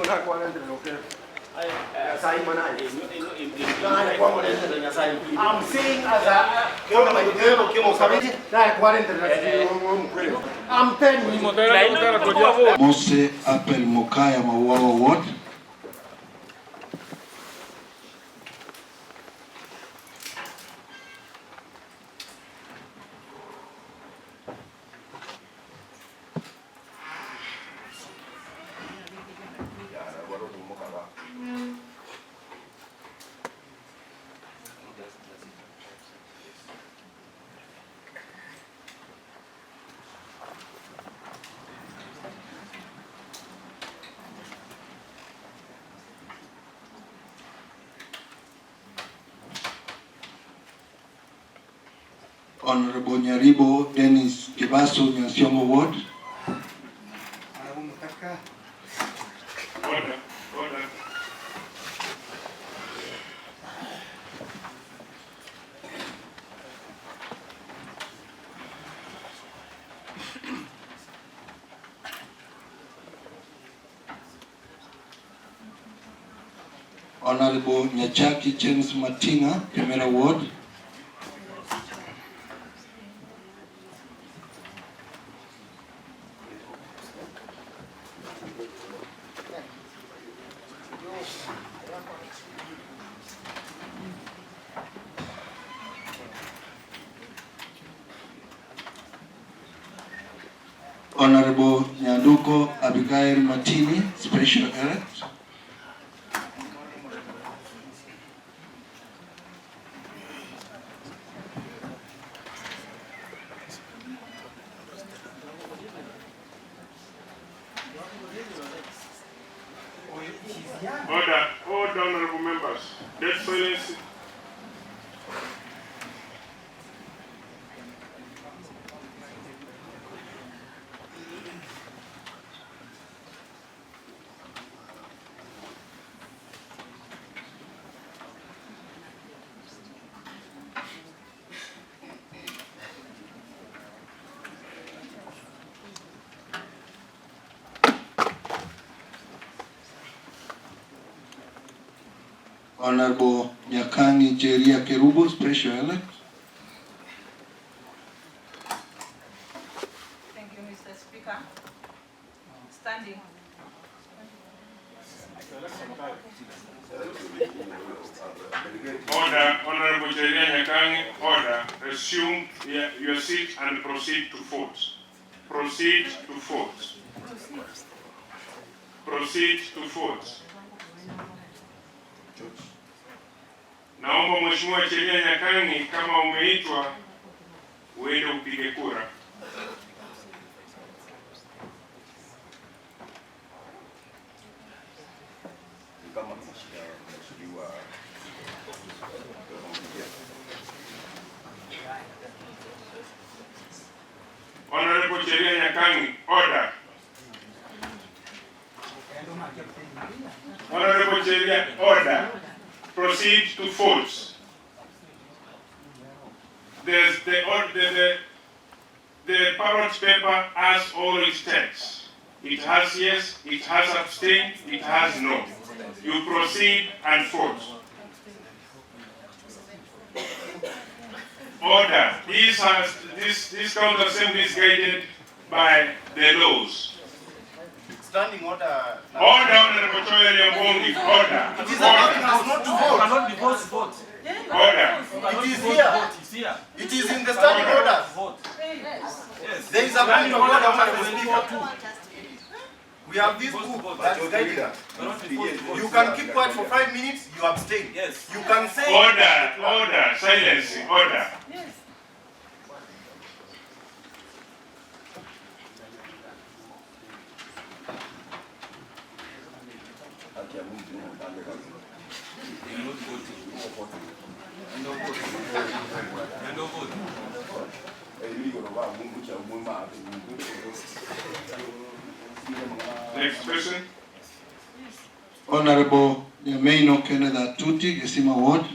I'm saying as a I'm telling you. Mose Apel Mokaya Mawawa Ward. Honorable Nyaribo Dennis Kibaso Nyansiongo Ward. Order. Honorable Nyachaki James Matinga, Kemera Ward. Honorable Nyanduko Abigail Matini, Special Elect. Order, all honorable members. Dead silence. Honorable Nyakangi Jeria Kerubo, Special Elect. Thank you, Mr. Speaker. Standing. Order, Honorable Jeria Nyakangi, order. Resume your seat and proceed to vote. Proceed to vote. Proceed to vote. Naomba Mheshimiwa Jeria Nyakangi, kama umeitwa uende upige kura. Honorable Jeria Nyakangi, order. Honorable Jeria, order. Proceed to vote. There's the ballot paper has all its text. It has yes, it has abstain, it has no. You proceed and vote. Order. This county assembly is guided by the laws. Standing order. Order, Honorable Choyeri Mbongi. Order. It is allowing us not to vote. Cannot be vote. Order. It is here. It is in the standing orders. Yes. There is a point of order, Honorable Speaker. We have this book that is guiding us. You can keep quiet for 5 minutes, you abstain. Yes. You can say... Order. Silence. Order. Yes. Next person. Honorable Yamaino Kenneth Tuti, Gesima Ward.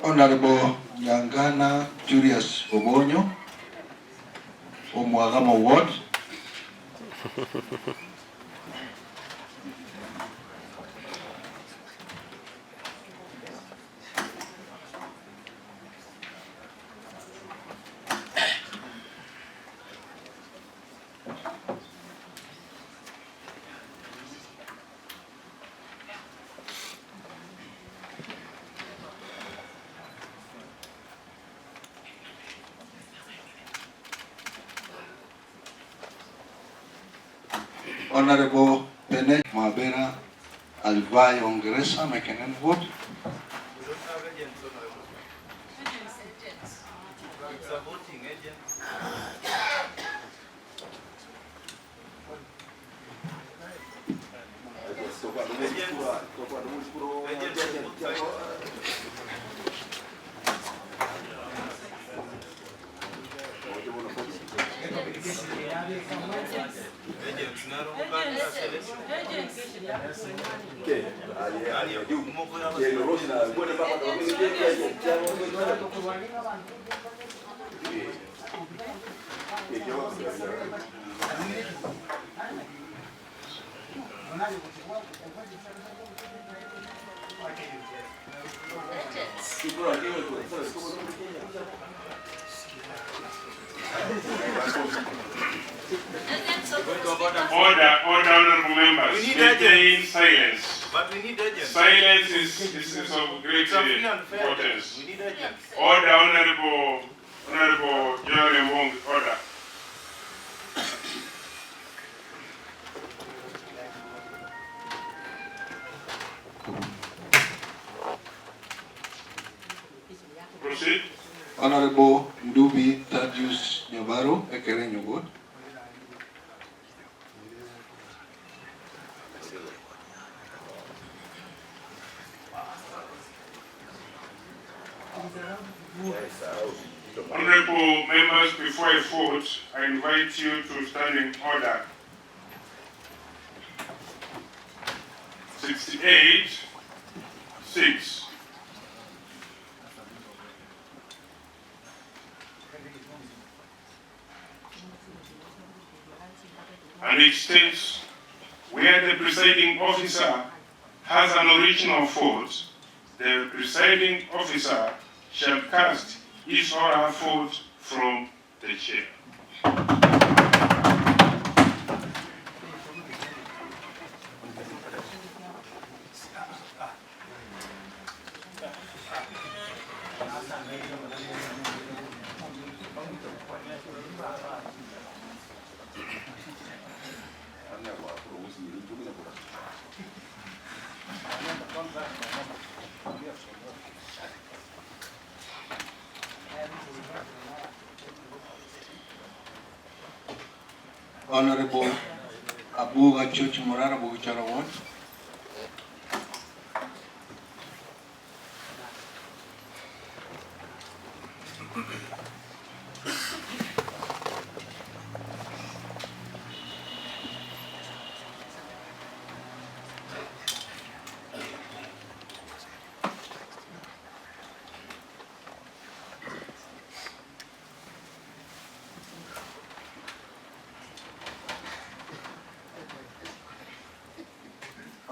Honorable Nyangana Julius Obonyo, Omwagama Ward. Honorable Bennett Mabera Alvai Ongeresa, Mekenen Ward. We don't have agents, Honorable. Agents. It's a voting agent. Order, honorable members. We need Maintain silence. But we need agents. Silence is of great It's a free and fair. importance. We need agents. Order, Honorable John Wong, order. Proceed. Honorable Ndubi Tadius Nyabaro, Ekeren Ward. Honorable members, before I vote, I invite you to stand in order. 68, 6. And it states, where the presiding officer has an original vote, the presiding officer shall cast his or her vote from the chair. Honorable Abuga Church Morara Bugichara Ward.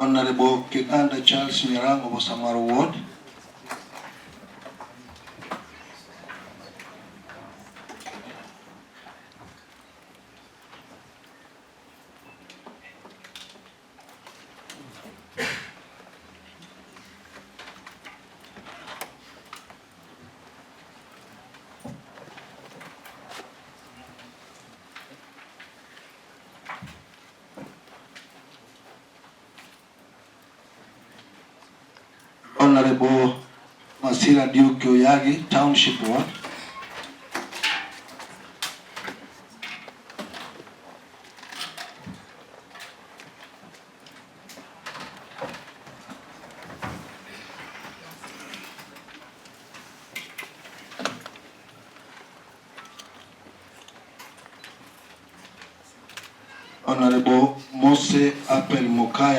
Honorable Kiganda Charles Mirang of Samaru Ward. Honorable Masira Duke Oyagi, Township Ward. Honorable Mose Abel Mokaya.